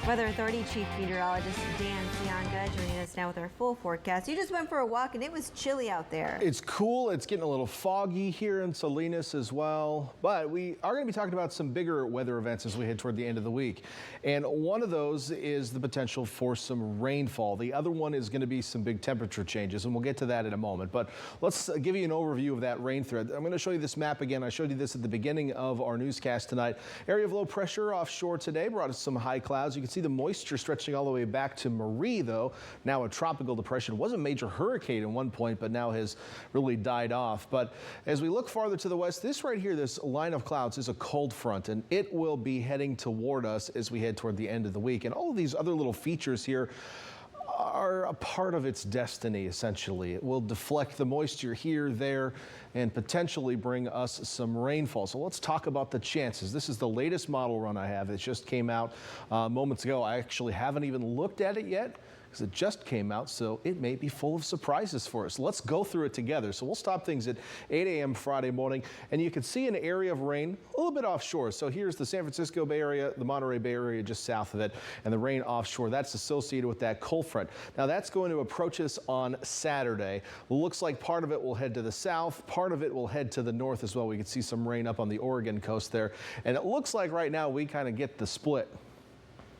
Weather Authority Chief Meteorologist Dan Cianga joining us now with our full forecast. You just went for a walk and it was chilly out there. It's cool. It's getting a little foggy here in Salinas as well. But we are going to be talking about some bigger weather events as we head toward the end of the week. And one of those is the potential for some rainfall. The other one is going to be some big temperature changes, and we'll get to that in a moment. But let's give you an overview of that rain threat. I'm going to show you this map again. I showed you this at the beginning of our newscast tonight. Area of low pressure offshore today brought us some high clouds. You can see the moisture stretching all the way back to Marie, though. Now a tropical depression. Was a major hurricane at one point, but now has really died off. But as we look farther to the west, this right here, this line of clouds is a cold front, and it will be heading toward us as we head toward the end of the week. And all of these other little features here are a part of its destiny, essentially. It will deflect the moisture here, there, and potentially bring us some rainfall. So let's talk about the chances. This is the latest model run I have. It just came out moments ago. I actually haven't even looked at it yet, because it just came out, so it may be full of surprises for us. Let's go through it together. So we'll stop things at 8 a.m. Friday morning, and you can see an area of rain a little bit offshore. So here's the San Francisco Bay Area, the Monterey Bay Area just south of it, and the rain offshore. That's associated with that cold front. Now that's going to approach us on Saturday. Looks like part of it will head to the south, part of it will head to the north as well. We can see some rain up on the Oregon coast there, and it looks like right now we kind of get the split,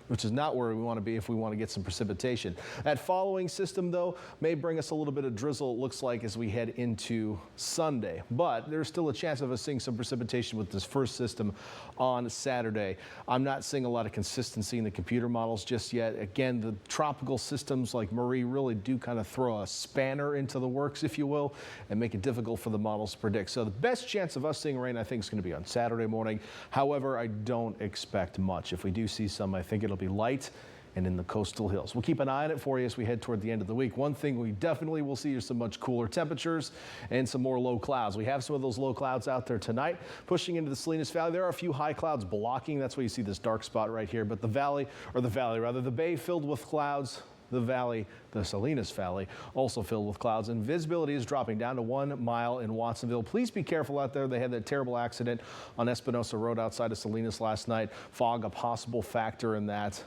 which is not where we want to be if we want to get some precipitation. That following system, though, may bring us a little bit of drizzle, it looks like, as we head into Sunday. But there's still a chance of us seeing some precipitation with this first system on Saturday. I'm not seeing a lot of consistency in the computer models just yet. Again, the tropical systems like Marie really do kind of throw a spanner into the works, if you will, and make it difficult for the models to predict. So the best chance of us seeing rain, I think, is going to be on Saturday morning. However, I don't expect much. If we do see some, I think it'll be light and in the coastal hills. We'll keep an eye on it for you as we head toward the end of the week. One thing we definitely will see is some much cooler temperatures and some more low clouds. We have some of those low clouds out there tonight pushing into the Salinas Valley. There are a few high clouds blocking. That's why you see this dark spot right here. But the bay filled with clouds. The valley, the Salinas Valley, also filled with clouds, and visibility is dropping down to 1 mile in Watsonville. Please be careful out there. They had that terrible accident on Espinosa Road outside of Salinas last night. Fog a possible factor in that.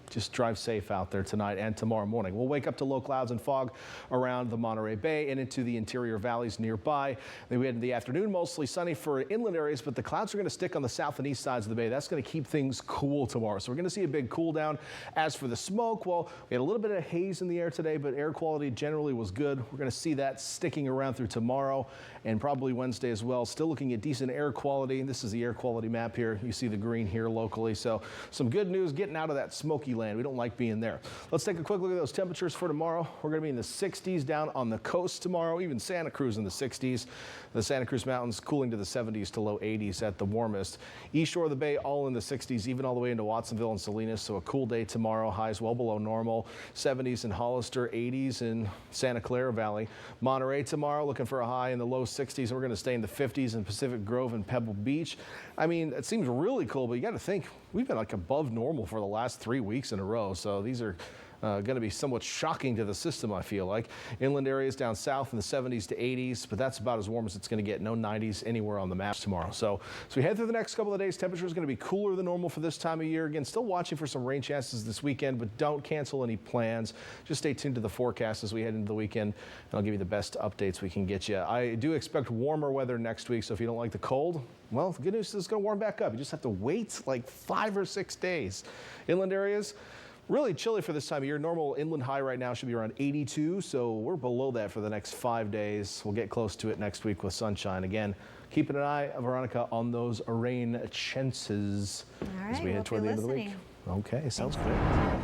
Just drive safe out there tonight and tomorrow morning. We'll wake up to low clouds and fog around the Monterey Bay and into the interior valleys nearby. Then we head in the afternoon, mostly sunny for inland areas, but the clouds are going to stick on the south and east sides of the bay. That's going to keep things cool tomorrow. So we're going to see a big cool down. As for the smoke, well, we had a little bit of haze in the air today, but air quality generally was good. We're going to see that sticking around through tomorrow and probably Wednesday as well. Still looking at decent air quality. This is the air quality map here. You see the green here locally. So some good news getting out of that smoky land. We don't like being there. Let's take a quick look at those temperatures for tomorrow. We're going to be in the 60s down on the coast tomorrow, even Santa Cruz in the 60s. The Santa Cruz Mountains cooling to the 70s to low 80s at the warmest. East shore of the bay all in the 60s, even all the way into Watsonville and Salinas. So a cool day tomorrow. Highs well below normal. 70s in Hollister, 80s in Santa Clara Valley. Monterey tomorrow looking for a high in the low 60s. And we're going to stay in the 50s in Pacific Grove and Pebble Beach. I mean, it seems really cool, but you got to think we've been like above normal for the last 3 weeks in a row. So these are going to be somewhat shocking to the system, I feel like. Inland areas down south in the 70s to 80s, but that's about as warm as it's going to get. No 90s anywhere on the maps tomorrow. So as we head through the next couple of days, temperature is going to be cooler than normal for this time of year. Again, still watching for some rain chances this weekend, but don't cancel any plans. Just stay tuned to the forecast as we head into the weekend, and I'll give you the best updates we can get you. I do expect warmer weather next week, so if you don't like the cold, well, the good news is it's going to warm back up. You just have to wait like 5 or 6 days. Inland areas, really chilly for this time of year. Normal inland high right now should be around 82, so we're below that for the next 5 days. We'll get close to it next week with sunshine. Again, keeping an eye, Veronica, on those rain chances All right, as we head toward the end of the week. Okay, sounds good.